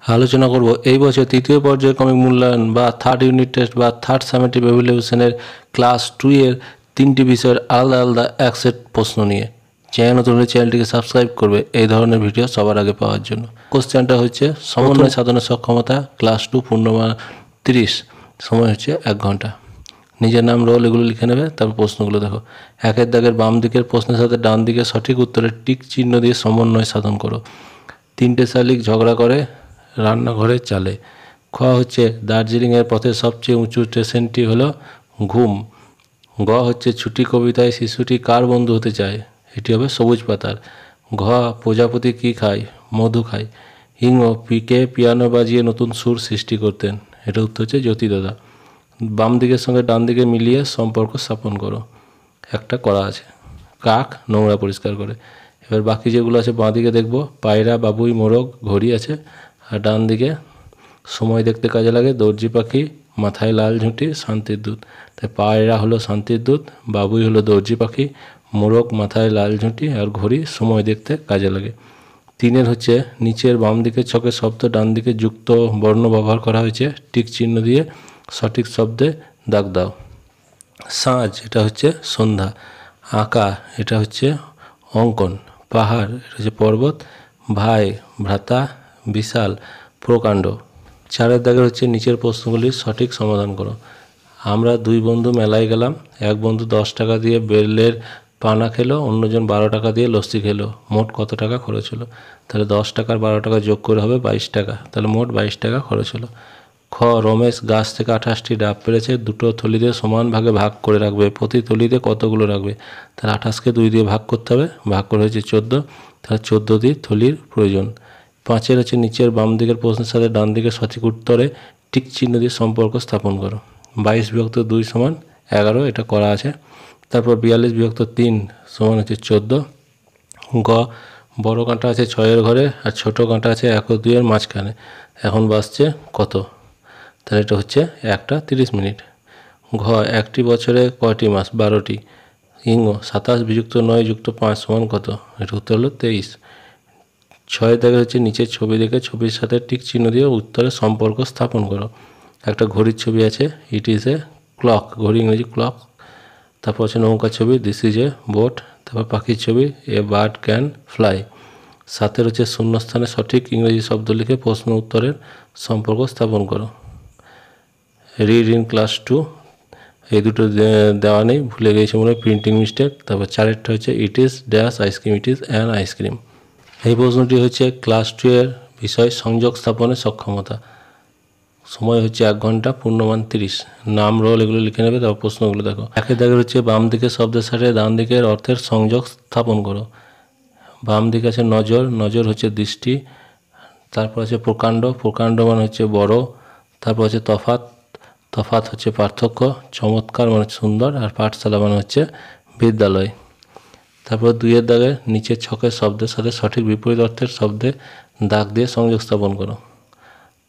আলোচনা করব এই বছর তৃতীয় পর্যায়ে ক্রমিক মূল্যায়ন বা থার্ড ইউনিট টেস্ট বা থার্ড সামেটিভ এভালুয়েশনের ক্লাস 2 এর 3টি বিষয়ের আলাদা আলাদা এক সেট প্রশ্ন নিয়ে। চ্যানেল নতুন হলে চ্যানেলটিকে সাবস্ক্রাইব করবে এই ধরনের ভিডিও সবার আগে পাওয়ার জন্য। কোশ্চেনটা হচ্ছে সমন্বয় সাধনের সক্ষমতা ক্লাস 2 পূর্ণমান 30, সময় হচ্ছে 1 ঘন্টা। নিজের নাম, রোল এগুলো লিখে নেবে। তারপর প্রশ্নগুলো দেখো। একের দাগের বাম দিকের প্রশ্নের সাথে ডান দিকের সঠিক উত্তরের টিক চিহ্ন দিয়ে সমন্বয় সাধন করো। 3টে শালিক ঝগড়া করে রান্নাঘরে চালে। খ হচ্ছে দার্জিলিংয়ের পথে সবচেয়ে উঁচু স্টেশনটি হলো ঘুম। গ হচ্ছে ছুটি কবিতায় শিশুটি কার বন্ধু হতে চায়, এটি হবে সবুজ পাতার। ঘ প্রজাপতি কি খায়, মধু খায়। ইং পিকে পিয়ানো বাজিয়ে নতুন সুর সৃষ্টি করতেন, এটা উত্তর হচ্ছে জ্যোতি দাদা। বাম দিকের সঙ্গে ডান দিকে মিলিয়ে সম্পর্ক স্থাপন করো। একটা করা আছে, কাক নোংরা পরিষ্কার করে। এবার বাকি যেগুলো আছে বাঁ দিকে দেখবো, পায়রা, বাবুই, মোরগ, ঘড়ি আছে। আর ডান দিকে সময় দেখতে কাজে লাগে দর্জি পাখি, মাথায় লাল ঝুঁটি, শান্তির দূত। তাই পায়রা হলো শান্তির দূত, বাবুই হলো দর্জি পাখি, মোরগ মাথায় লাল ঝুঁটি, আর ঘড়ি সময় দেখতে কাজে লাগে। 3 হচ্ছে নিচের বাম দিকের ছকের শব্দ ডান দিকে যুক্ত বর্ণ ব্যবহার করা হয়েছে, টিক চিহ্ন দিয়ে সঠিক শব্দে দাগ দাও। সাঁঝ এটা হচ্ছে সন্ধ্যা। আঁকা এটা হচ্ছে অঙ্কন। পাহাড় এটা হচ্ছে পর্বত। ভাই, ভ্রাতা, বিশাল, প্রকাণ্ড। 4 দাগের হচ্ছে নিচের প্রশ্নগুলির সঠিক সমাধান করো। আমরা 2 বন্ধু মেলায় গেলাম। এক বন্ধু 10 টাকা দিয়ে বেলের পানা খেলো, অন্যজন 12 টাকা দিয়ে লস্যি খেলো। মোট কত টাকা খরচ হলো? তাহলে 10 টাকার 12 টাকা যোগ করে হবে 22 টাকা, তাহলে মোট 22 টাকা খরচ হলো। খ রমেশ গাছ থেকে 28টি ডাব পেরেছে, দুটো থলিতে সমান ভাগে ভাগ করে রাখবে। প্রতি থলিতে কতগুলো রাখবে? তাহলে 28কে 2 দিয়ে ভাগ করতে হবে, ভাগ করে হয়েছে 14, তাহলে 14টি থলির প্রয়োজন। 5 হচ্ছে নিচের বাম দিকের প্রশ্নের সাথে ডান দিকের সঠিক উত্তরে টিক চিহ্ন দিয়ে সম্পর্ক স্থাপন করো। 22 বিভক্ত 2 সমান 11, এটা করা আছে। তারপর 42 বিভক্ত 3 সমান হচ্ছে 14। গ বড় কাঁটা আছে 6 ঘরে আর ছোট কাঁটা আছে 1 ও 2 এর মাঝখানে, এখন বাজছে কত? তাহলে এটা হচ্ছে 1টা 30 মিনিট। ঘ একটি বছরে কয়টি মাস? 12টি। ইং 27 বিযুক্ত 9 যুক্ত 5 সমান কত? এটা উত্তর হলো 23। 6 দাগের হচ্ছে নিচের ছবি দেখে ছবির সাথে টিক চিহ্ন দিয়ে উত্তরের সম্পর্ক স্থাপন করো। একটা ঘড়ির ছবি আছে, ইট ইজ এ ক্লক, ঘড়ি ইংরেজি ক্লক। তারপর হচ্ছে নৌকার ছবি, দিস ইজ এ বোট। তারপর পাখির ছবি, এ বার্ড ক্যান ফ্লাই। 7 হচ্ছে শূন্যস্থানে সঠিক ইংরেজি শব্দ লিখে প্রশ্ন উত্তরের সম্পর্ক স্থাপন করো। রিড ইন ক্লাস 2, এই দুটো দেওয়া নেই, ভুলে গিয়েছে মনে হয়, প্রিন্টিং মিস্টেক। তারপর 4টা হচ্ছে it is dash ice cream, it is an ice cream. এই প্রশ্নটি হচ্ছে ক্লাস 2 এর বিষয় সংযোগ স্থাপনের সক্ষমতা। সময় হচ্ছে 1 ঘন্টা, পূর্ণমান 30। নাম, রোল এগুলো লিখে নেবে। তারপর প্রশ্নগুলো দেখো। একের দাগের হচ্ছে বাম দিকের শব্দের সাথে ডান দিকের অর্থের সংযোগ স্থাপন করো। বাম দিকে আছে নজর, নজর হচ্ছে দৃষ্টি। তারপর আছে প্রকাণ্ড, প্রকাণ্ড মানে হচ্ছে বড়। তারপর হচ্ছে তফাৎ, তফাৎ হচ্ছে পার্থক্য। চমৎকার মানে সুন্দর। আর পাঠশালা মানে হচ্ছে বিদ্যালয়। তারপর 2 দাগে নিচের ছকের শব্দের সাথে সঠিক বিপরীত অর্থের শব্দে দাগ দিয়ে সংযোগ স্থাপন করো।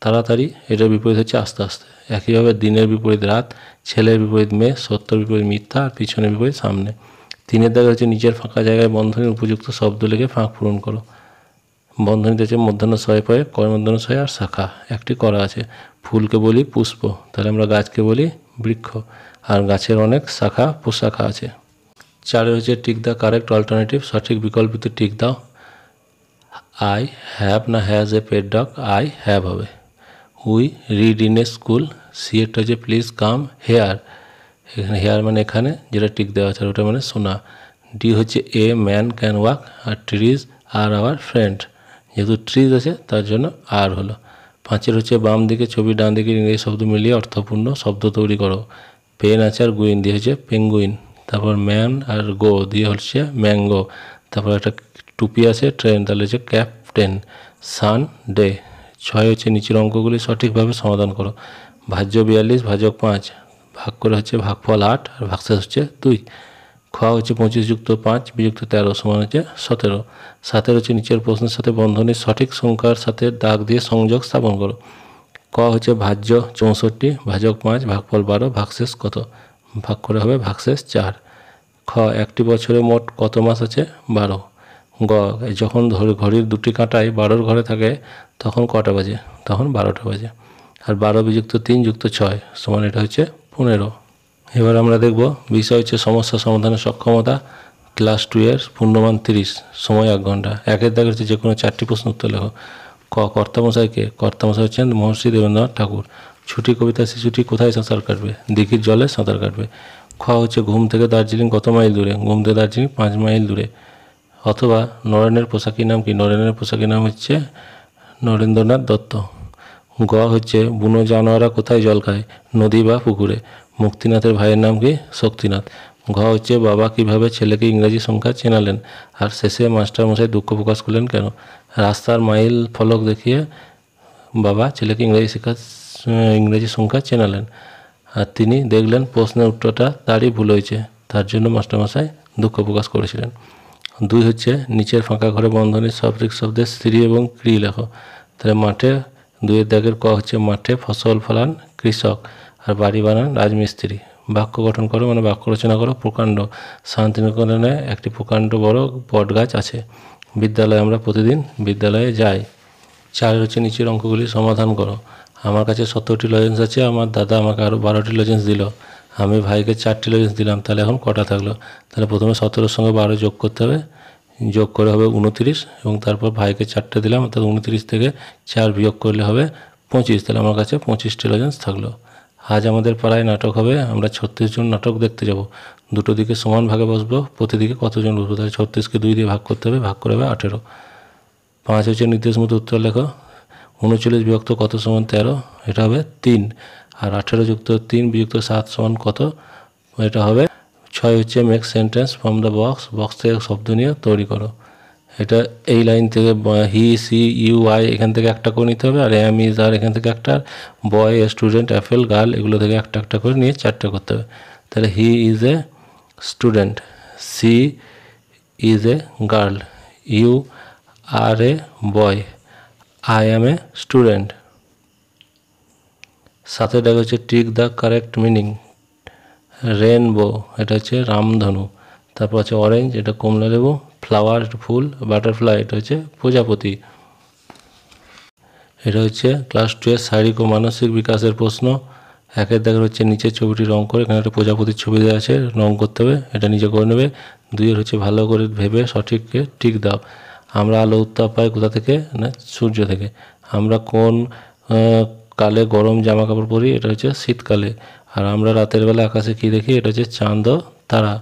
তাড়াতাড়ি এটার বিপরীত হচ্ছে আস্তে আস্তে। একইভাবে দিনের বিপরীত রাত, ছেলের বিপরীত মেয়ে, সত্যর বিপরীত মিথ্যা, আর পিছনের বিপরীত সামনে। 3 দাগে হচ্ছে নিচের ফাঁকা জায়গায় বন্ধনীর উপযুক্ত শব্দ লিখে ফাঁক পূরণ করো। বন্ধনীতে হচ্ছে মধ্যাহ্নশয় পয়ে কর্মধ্যাহ্নশয় আর শাখা, একটি করা আছে। ফুলকে বলি পুষ্প, তাহলে আমরা গাছকে বলি বৃক্ষ, আর গাছের অনেক শাখা প্রশাখা আছে। 4 হচ্ছে টিক দ্য কারেক্ট অল্টারনেটিভ, সঠিক বিকল্পিত টিক দাও। আই হ্যাভ না has a pet dog, I have হবে। We read in a school, C এরটা হচ্ছে প্লিজ কাম হেয়ার, এখানে হেয়ার মানে এখানে, যেটা টিক দেওয়া আছে ওটা মানে শোনা। ডি হচ্ছে a man can walk, R trees are our friend, যেহেতু ট্রিজ আছে তার জন্য আর হলো। 5 হচ্ছে বাম দিকে ছবি ডান দিকে ইংরেজি শব্দ মিলিয়ে অর্থপূর্ণ শব্দ তৈরি করো। পেন আছে আর গুইন দিয়ে হচ্ছে পেঙ্গুইন। তারপর ম্যান আর গো দিয়ে হচ্ছে ম্যাঙ্গো। তারপর একটা টুপি আছে ট্রেন, তাহলে হচ্ছে ক্যাপ্টেন। সান ডে। 6 হচ্ছে নিচের অঙ্কগুলি সঠিকভাবে সমাধান করো। ভাজ্য 42 ভাজক 5, ভাগ করে হচ্ছে ভাগফল 8 আর ভাগশেষ হচ্ছে 2। খ হচ্ছে 25 যুক্ত 5 বিযুক্ত 13 সমান হচ্ছে 17। 7 হচ্ছে নিচের প্রশ্নের সাথে বন্ধনীর সঠিক সংখ্যার সাথে দাগ দিয়ে সংযোগ স্থাপন করো। ক হচ্ছে ভাজ্য 64 ভাজক 5 ভাগফল 12 ভাগশেষ কত? ভাগ করে হবে ভাগশেষ 4। খ একটি বছরে মোট কত মাস আছে? 12। গ যখন ঘড়ির 2টি কাঁটায় 12 ঘরে থাকে তখন কটা বাজে? তখন 12টা বাজে। আর 12 বিযুক্ত 3 যুক্ত 6 সমান এটা হচ্ছে 15। এবার আমরা দেখব বিষয় হচ্ছে সমস্যা সমাধানের সক্ষমতা, ক্লাস 2 এর পূর্ণমান 30, সময় 1 ঘন্টা। একের দাগে হচ্ছে যে কোনো 4টি প্রশ্ন উত্তর লেখো। ক, কর্তামশাইকে? কর্তামশাই হচ্ছেন মহর্ষি দেবেন্দ্রনাথ ঠাকুর। ছুটি কবিতা শিশুটি কোথায় সাঁতার কাটবে? দিঘির জলে সাঁতার কাটবে। খ হচ্ছে ঘুম থেকে দার্জিলিং কত মাইল দূরে? ঘুম থেকে দার্জিলিং 5 মাইল দূরে। অথবা নরেনের পোশাকের নাম কি? নরেনের পোশাকের নাম হচ্ছে নরেন্দ্রনাথ দত্ত। গ হচ্ছে বুনো জানোয়াররা কোথায় জল খায়? নদী বা পুকুরে। মুক্তিনাথের ভাইয়ের নাম কি? শক্তিনাথ। ঘ হচ্ছে বাবা কিভাবে ছেলেকে ইংরেজি সংখ্যা চেনালেন? আর শেষে মাস্টারমশাই দুঃখ প্রকাশ করলেন কেন? রাস্তার মাইল ফলক দেখিয়ে বাবা ছেলেকে ইংরেজি সংখ্যা চেনালেন, আর তিনি দেখলেন প্রশ্নের উত্তরটা তারই ভুল হয়েছে, তার জন্য মাস্টারমশাই দুঃখ প্রকাশ করেছিলেন। 2 হচ্ছে নিচের ফাঁকা ঘরে বন্ধনীর সঠিক শব্দের স্ত্রী এবং ক্রি লেখো। তাহলে মাঠে 2-এর দাগের ক হচ্ছে মাঠে ফসল ফলান কৃষক, আর বাড়ি বানান রাজমিস্ত্রি। বাক্য গঠন করো মানে বাক্য রচনা করো। প্রকাণ্ড, শান্তিনিকেতনে একটি প্রকাণ্ড বড় বট গাছ আছে। বিদ্যালয়ে আমরা প্রতিদিন বিদ্যালয়ে যাই। 4 হচ্ছে নিচের অঙ্কগুলি সমাধান করো। আমার কাছে 17টি লজেন্স আছে, আমার দাদা আমাকে আরও 12টি লজেন্স দিল, আমি ভাইকে 4টি লজেন্স দিলাম, তাহলে এখন কটা থাকলো? তাহলে প্রথমে 17-র সঙ্গে 12 যোগ করতে হবে, যোগ করে হবে 29, এবং তারপর ভাইকে 4টে দিলাম, অর্থাৎ 29 থেকে 4 বিয়োগ করলে হবে 25। তাহলে আমার কাছে 25টি লজেন্স থাকলো। আজ আমাদের পাড়ায় নাটক হবে, আমরা 36 জন নাটক দেখতে যাব। দুটো দিকে সমান ভাগে বসবো, প্রতিদিকে কতজন বসবো? তাহলে 36কে 2 দিয়ে ভাগ করতে হবে, ভাগ করে হবে 18। 5 হচ্ছে নির্দেশ মতো উত্তর লেখো। 39 বিভক্ত কত সমান 13? এটা হবে 3। আর 18 যুক্ত 3 বিযুক্ত 7 সমান কত? এটা হবে 6 হচ্ছে make sentence from the box, box থেকে শব্দ নিয়ে তৈরি করো। এটা এই লাইন থেকে হি, সি, ইউ, আই এখান থেকে একটা করে নিতে হবে, আর এম, ইজ, আর এখান থেকে একটা, বয়, স্টুডেন্ট, অ্যাপেল, গার্ল এগুলো থেকে একটা একটা করে নিয়ে 4টে করতে হবে। তাহলে he is a student, she is a girl, you are a boy, I am a student. 7 দাগ হচ্ছে tick the correct meaning. Rainbow এটা হচ্ছে রামধনু, তারপর হচ্ছে অরেঞ্জ এটা কমলা লেবু, ফ্লাওয়ার ফুল, বাটারফ্লাই এটা হচ্ছে প্রজাপতি। এটা হচ্ছে ক্লাস 2 এর শারীরিক ও মানসিক বিকাশের প্রশ্ন। 1-এর দাগের হচ্ছে নিচের ছবিটি রং করে, এখানে একটা প্রজাপতির ছবি দেওয়া আছে, রং করতে হবে, এটা নিজে করে নেবে। 2-এর হচ্ছে ভালো করে ভেবে সঠিককে টিক দাও। আমরা আলো উত্তাপ পাই কোথা থেকে? না সূর্য থেকে। আমরা কোন কালে গরম জামা কাপড় পরি? এটা হচ্ছে শীতকালে। আর আমরা রাতের বেলা আকাশে কী দেখি? এটা হচ্ছে চাঁদ ও তারা।